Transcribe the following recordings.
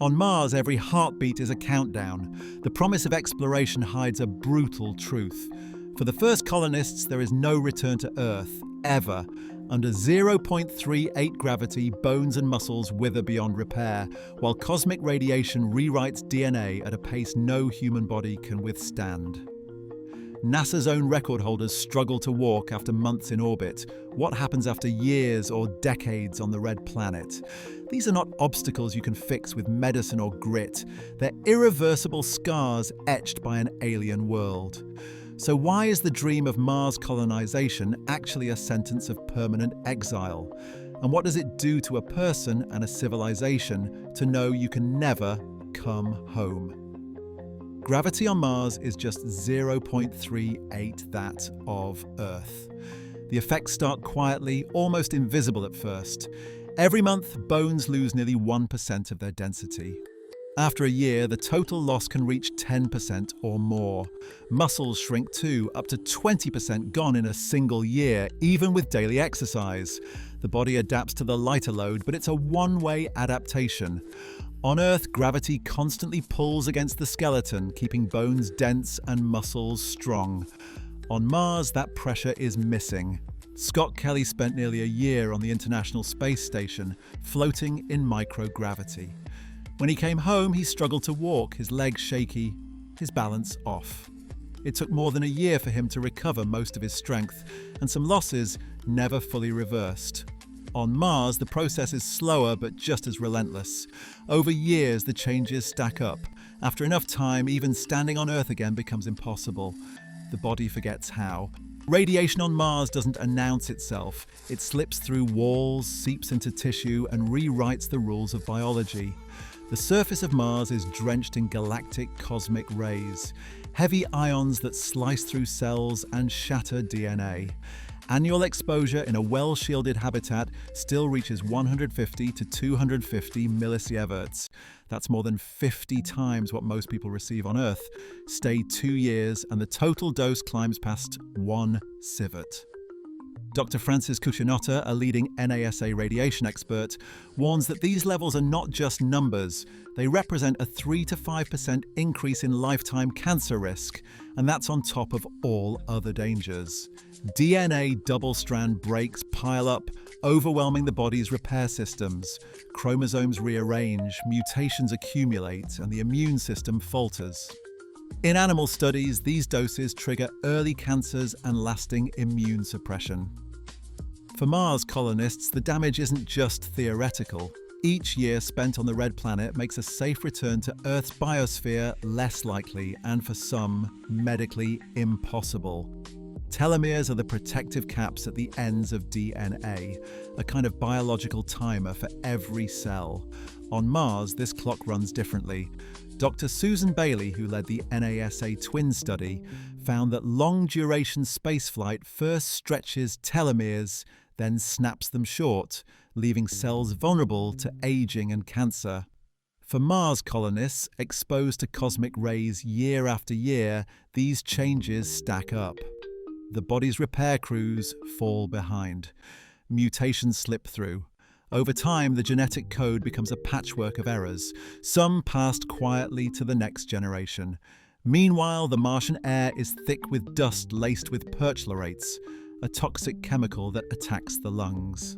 On Mars, every heartbeat is a countdown. The promise of exploration hides a brutal truth. For the first colonists, there is no return to Earth, ever. Under 0.38 gravity, bones and muscles wither beyond repair, while cosmic radiation rewrites DNA at a pace no human body can withstand. NASA's own record holders struggle to walk after months in orbit. What happens after years or decades on the red planet? These are not obstacles you can fix with medicine or grit. They're irreversible scars etched by an alien world. So why is the dream of Mars colonization actually a sentence of permanent exile? And what does it do to a person and a civilization to know you can never come home? Gravity on Mars is just 0.38 that of Earth. The effects start quietly, almost invisible at first. Every month, bones lose nearly 1% of their density. After a year, the total loss can reach 10% or more. Muscles shrink too, up to 20% gone in a single year, even with daily exercise. The body adapts to the lighter load, but it's a one-way adaptation. On Earth, gravity constantly pulls against the skeleton, keeping bones dense and muscles strong. On Mars, that pressure is missing. Scott Kelly spent nearly a year on the International Space Station, floating in microgravity. When he came home, he struggled to walk, his legs shaky, his balance off. It took more than a year for him to recover most of his strength, and some losses never fully reversed. On Mars, the process is slower but just as relentless. Over years, the changes stack up. After enough time, even standing on Earth again becomes impossible. The body forgets how. Radiation on Mars doesn't announce itself. It slips through walls, seeps into tissue, and rewrites the rules of biology. The surface of Mars is drenched in galactic cosmic rays, heavy ions that slice through cells and shatter DNA. Annual exposure in a well-shielded habitat still reaches 150 to 250 millisieverts. That's more than 50 times what most people receive on Earth. Stay 2 years and the total dose climbs past 1 sievert. Dr. Francis Cucinotta, a leading NASA radiation expert, warns that these levels are not just numbers. They represent a 3 to 5% increase in lifetime cancer risk, and that's on top of all other dangers. DNA double-strand breaks pile up, overwhelming the body's repair systems. Chromosomes rearrange, mutations accumulate, and the immune system falters. In animal studies, these doses trigger early cancers and lasting immune suppression. For Mars colonists, the damage isn't just theoretical. Each year spent on the red planet makes a safe return to Earth's biosphere less likely, and for some, medically impossible. Telomeres are the protective caps at the ends of DNA, a kind of biological timer for every cell. On Mars, this clock runs differently. Dr. Susan Bailey, who led the NASA twin study, found that long-duration spaceflight first stretches telomeres, then snaps them short, leaving cells vulnerable to aging and cancer. For Mars colonists, exposed to cosmic rays year after year, these changes stack up. The body's repair crews fall behind. Mutations slip through. Over time, the genetic code becomes a patchwork of errors, some passed quietly to the next generation. Meanwhile, the Martian air is thick with dust laced with perchlorates, a toxic chemical that attacks the lungs.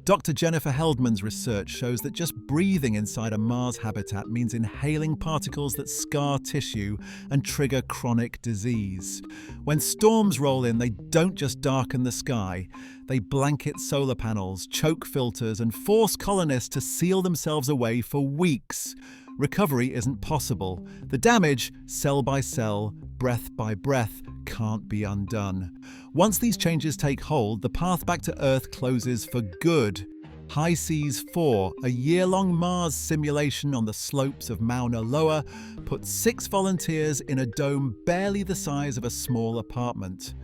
Dr. Jennifer Heldman's research shows that just breathing inside a Mars habitat means inhaling particles that scar tissue and trigger chronic disease. When storms roll in, they don't just darken the sky. They blanket solar panels, choke filters, and force colonists to seal themselves away for weeks. Recovery isn't possible. The damage, cell by cell, breath by breath, can't be undone. Once these changes take hold, the path back to Earth closes for good. High Seas 4, a year-long Mars simulation on the slopes of Mauna Loa, put 6 volunteers in a dome barely the size of a small apartment.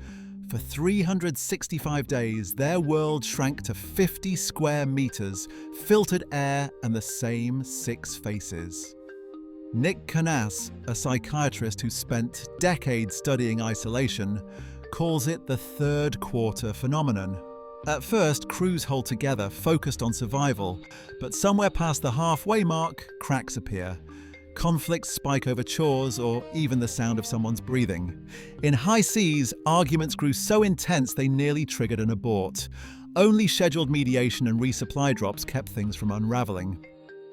For 365 days, their world shrank to 50 square meters, filtered air, and the same 6 faces. Nick Canas, a psychiatrist who spent decades studying isolation, calls it the third quarter phenomenon. At first, crews hold together, focused on survival, but somewhere past the halfway mark, cracks appear. Conflicts spike over chores or even the sound of someone's breathing. In high seas, arguments grew so intense they nearly triggered an abort. Only scheduled mediation and resupply drops kept things from unraveling.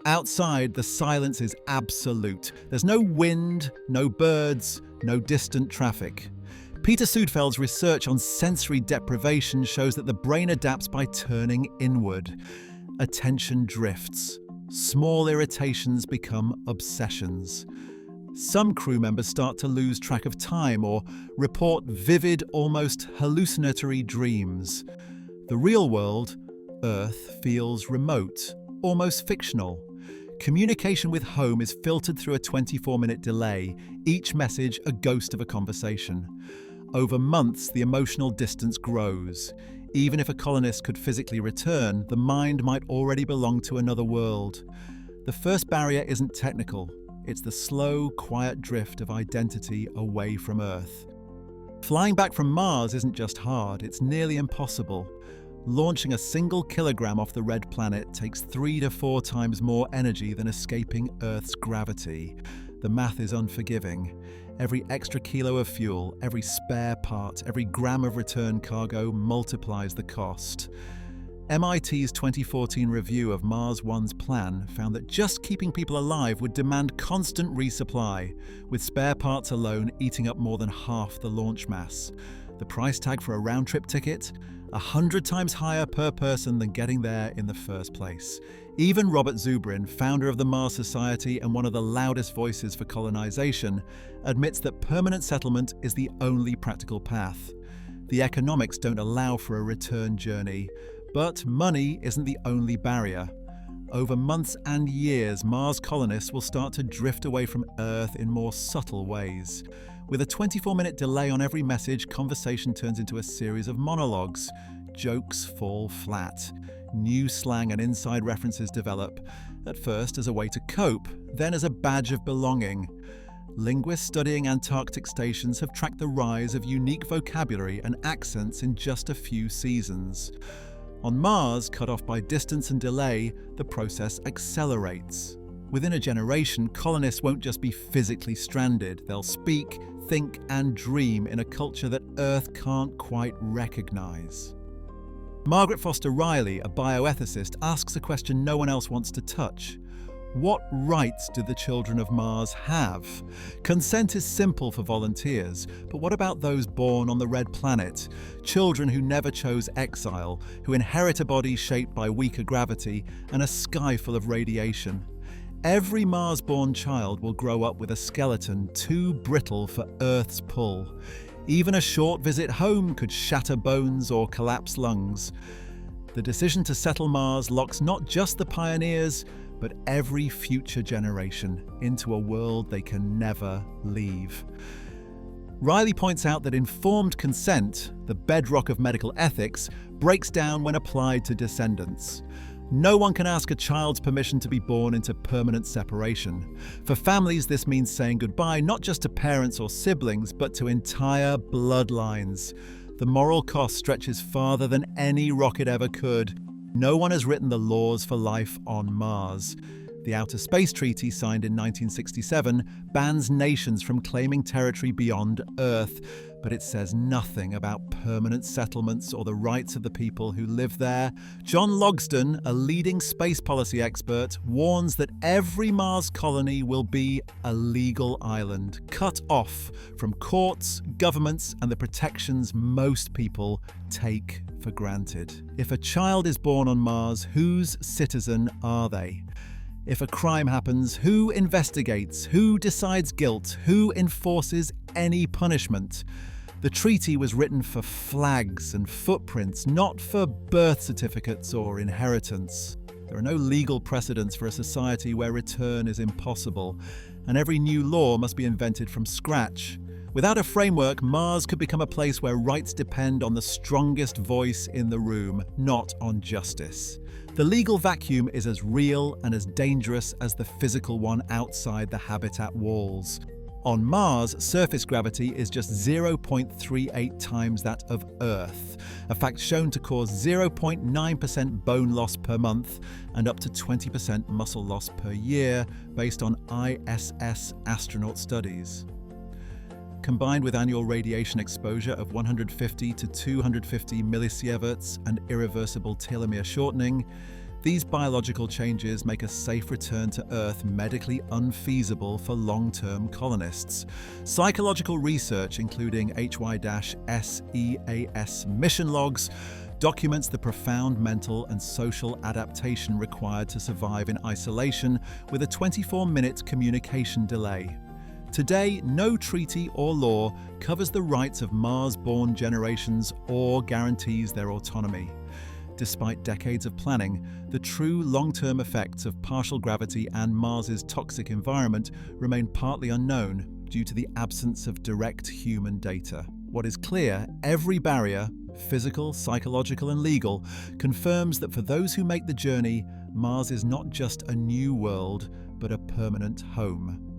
Outside, the silence is absolute. There's no wind, no birds, no distant traffic. Peter Sudfeld's research on sensory deprivation shows that the brain adapts by turning inward. Attention drifts. Small irritations become obsessions. Some crew members start to lose track of time or report vivid, almost hallucinatory dreams. The real world, Earth, feels remote, almost fictional. Communication with home is filtered through a 24-minute delay, each message a ghost of a conversation. Over months, the emotional distance grows. Even if a colonist could physically return, the mind might already belong to another world. The first barrier isn't technical. It's the slow, quiet drift of identity away from Earth. Flying back from Mars isn't just hard, it's nearly impossible. Launching a single kilogram off the red planet takes 3 to 4 times more energy than escaping Earth's gravity. The math is unforgiving. Every extra kilo of fuel, every spare part, every gram of return cargo multiplies the cost. MIT's 2014 review of Mars One's plan found that just keeping people alive would demand constant resupply, with spare parts alone eating up more than half the launch mass. The price tag for a round-trip ticket? 100 times higher per person than getting there in the first place. Even Robert Zubrin, founder of the Mars Society and one of the loudest voices for colonization, admits that permanent settlement is the only practical path. The economics don't allow for a return journey, but money isn't the only barrier. Over months and years, Mars colonists will start to drift away from Earth in more subtle ways. With a 24-minute delay on every message, conversation turns into a series of monologues. Jokes fall flat. New slang and inside references develop, at first as a way to cope, then as a badge of belonging. Linguists studying Antarctic stations have tracked the rise of unique vocabulary and accents in just a few seasons. On Mars, cut off by distance and delay, the process accelerates. Within a generation, colonists won't just be physically stranded, they'll speak, think, and dream in a culture that Earth can't quite recognize. Margaret Foster Riley, a bioethicist, asks a question no one else wants to touch. What rights do the children of Mars have? Consent is simple for volunteers, but what about those born on the red planet? Children who never chose exile, who inherit a body shaped by weaker gravity and a sky full of radiation. Every Mars-born child will grow up with a skeleton too brittle for Earth's pull. Even a short visit home could shatter bones or collapse lungs. The decision to settle Mars locks not just the pioneers, but every future generation into a world they can never leave. Riley points out that informed consent, the bedrock of medical ethics, breaks down when applied to descendants. No one can ask a child's permission to be born into permanent separation. For families, this means saying goodbye not just to parents or siblings, but to entire bloodlines. The moral cost stretches farther than any rocket ever could. No one has written the laws for life on Mars. The Outer Space Treaty, signed in 1967, bans nations from claiming territory beyond Earth, but it says nothing about permanent settlements or the rights of the people who live there. John Logsdon, a leading space policy expert, warns that every Mars colony will be a legal island, cut off from courts, governments, and the protections most people take for granted. If a child is born on Mars, whose citizen are they? If a crime happens, who investigates? Who decides guilt? Who enforces any punishment? The treaty was written for flags and footprints, not for birth certificates or inheritance. There are no legal precedents for a society where return is impossible, and every new law must be invented from scratch. Without a framework, Mars could become a place where rights depend on the strongest voice in the room, not on justice. The legal vacuum is as real and as dangerous as the physical one outside the habitat walls. On Mars, surface gravity is just 0.38 times that of Earth, a fact shown to cause 0.9% bone loss per month and up to 20% muscle loss per year, based on ISS astronaut studies. Combined with annual radiation exposure of 150 to 250 millisieverts and irreversible telomere shortening, these biological changes make a safe return to Earth medically unfeasible for long-term colonists. Psychological research, including HY-SEAS mission logs, documents the profound mental and social adaptation required to survive in isolation with a 24-minute communication delay. Today, no treaty or law covers the rights of Mars-born generations or guarantees their autonomy. Despite decades of planning, the true long-term effects of partial gravity and Mars's toxic environment remain partly unknown due to the absence of direct human data. What is clear, every barrier, physical, psychological, and legal, confirms that for those who make the journey, Mars is not just a new world, but a permanent home.